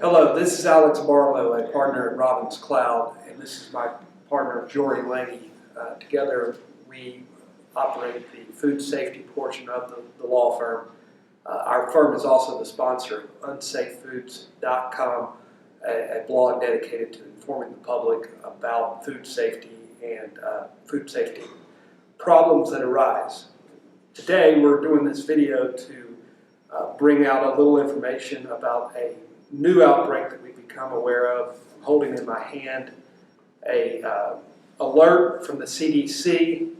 Hello, this is Alex Barlow, a partner at Robbins Cloud, and this is my partner, Jory Laney. Together, we operate the food safety portion of the law firm. Our firm is also the sponsor of unsafefoods.com, a blog dedicated to informing the public about food safety and food safety problems that arise. Today, we're doing this video to bring out a little information about a new outbreak that we've become aware of. I'm holding in my hand a alert from the CDC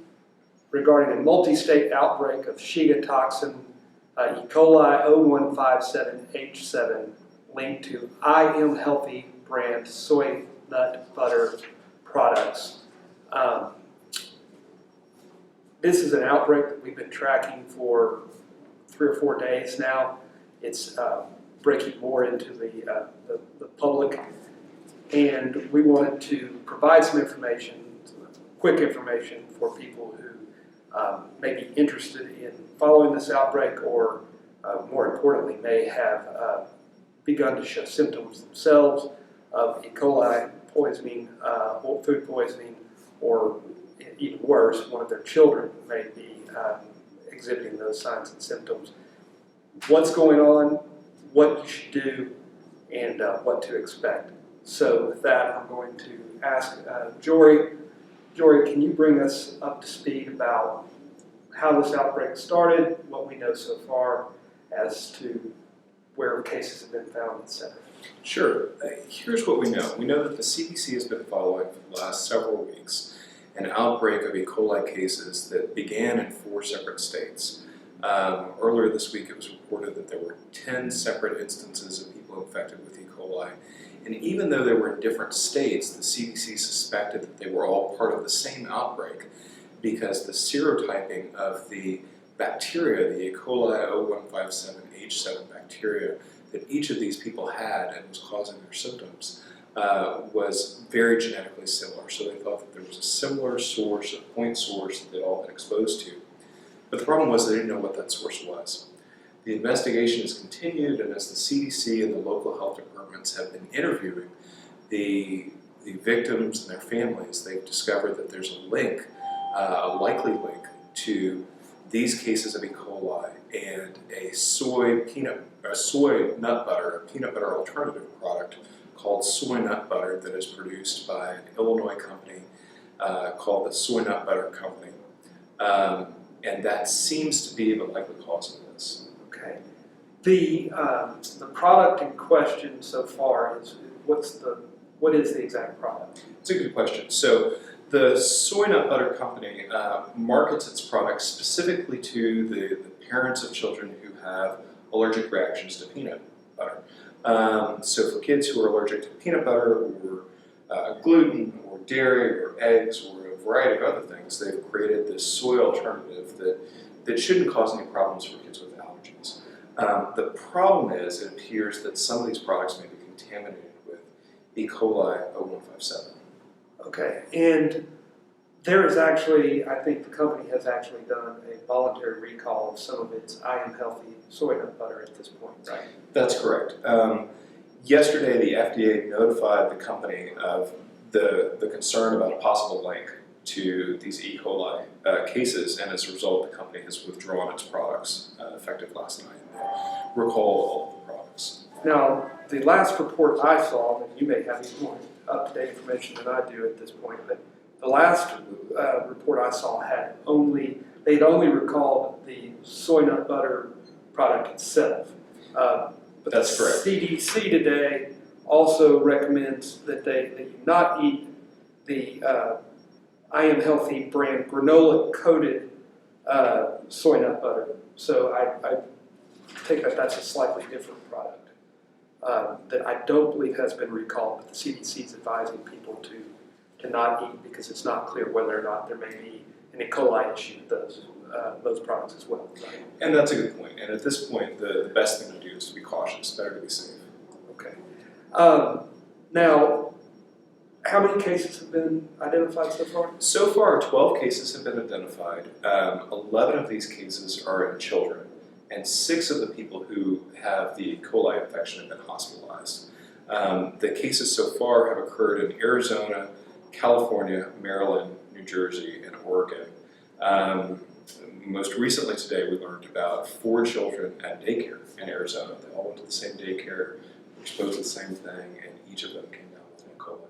regarding a multi-state outbreak of Shiga toxin E. coli 0157H7 linked to I Am Healthy brand soy nut butter products. This is an outbreak that we've been tracking for 3 or 4 days now. It's breaking more into the public, and we wanted to provide some information, quick information for people who may be interested in following this outbreak, or more importantly, may have begun to show symptoms themselves of E. coli poisoning, or food poisoning, or even worse, one of their children may be exhibiting those signs and symptoms. What's going on, what you should do, and what to expect. So with that, I'm going to ask Jory. Jory, can you bring us up to speed about how this outbreak started, what we know so far as to where cases have been found, etc.? Sure. Here's what we know. We know that the CDC has been following for the last several weeks an outbreak of E. coli cases that began in 4 separate states. Earlier this week, it was reported that there were 10 separate instances of people infected with E. coli. And even though they were in different states, the CDC suspected that they were all part of the same outbreak because the serotyping of the bacteria, the E. coli 0157H7 bacteria, that each of these people had and was causing their symptoms was very genetically similar. So they thought that there was a similar source, a point source that they'd all been exposed to. But the problem was they didn't know what that source was. The investigation has continued, and as the CDC and the local health departments have been interviewing the victims and their families, they've discovered that there's a link, a likely link, to these cases of E. coli and a soy nut butter, a peanut butter alternative product called Soynut butter that is produced by an Illinois company called the Soynut Butter Company. And that seems to be the likely cause of this. Okay. The product in question so far is what is the exact product? It's a good question. So the Soynut Butter Company markets its products specifically to the parents of children who have allergic reactions to peanut butter. So for kids who are allergic to peanut butter or gluten or dairy or eggs or a variety of other things, they've created this soy alternative that shouldn't cause any problems for kids with allergies. The problem is, it appears that some of these products may be contaminated with E. coli 0157. Okay, and there is actually, I think the company has actually done a voluntary recall of some of its I Am Healthy soy nut butter at this point, right? That's correct. Yesterday, the FDA notified the company of the concern about a possible link to these E. coli cases, and as a result, the company has withdrawn its products effective last night. They recalled all of the products. Now, the last report I saw, and you may have even more up-to-date information than I do at this point, but the last report I saw they'd only recalled the soy nut butter product itself. But That's correct. CDC today also recommends that you not eat the I Am Healthy brand granola-coated soy nut butter. So I take that's a slightly different product that I don't believe has been recalled, but the CDC is advising people to not eat because it's not clear whether or not there may be an E. coli issue with those products as well. Right? And that's a good point. And at this point, the best thing to do is to be cautious. Better to be safe. Okay. Now, how many cases have been identified so far? So far, 12 cases have been identified. 11 of these cases are in children, and 6 of the people who have the E. coli infection have been hospitalized. The cases so far have occurred in Arizona, California, Maryland, New Jersey, and Oregon. Most recently today, we learned about 4 children at daycare in Arizona. They all went to the same daycare, were exposed to the same thing, and each of them came down with E. coli.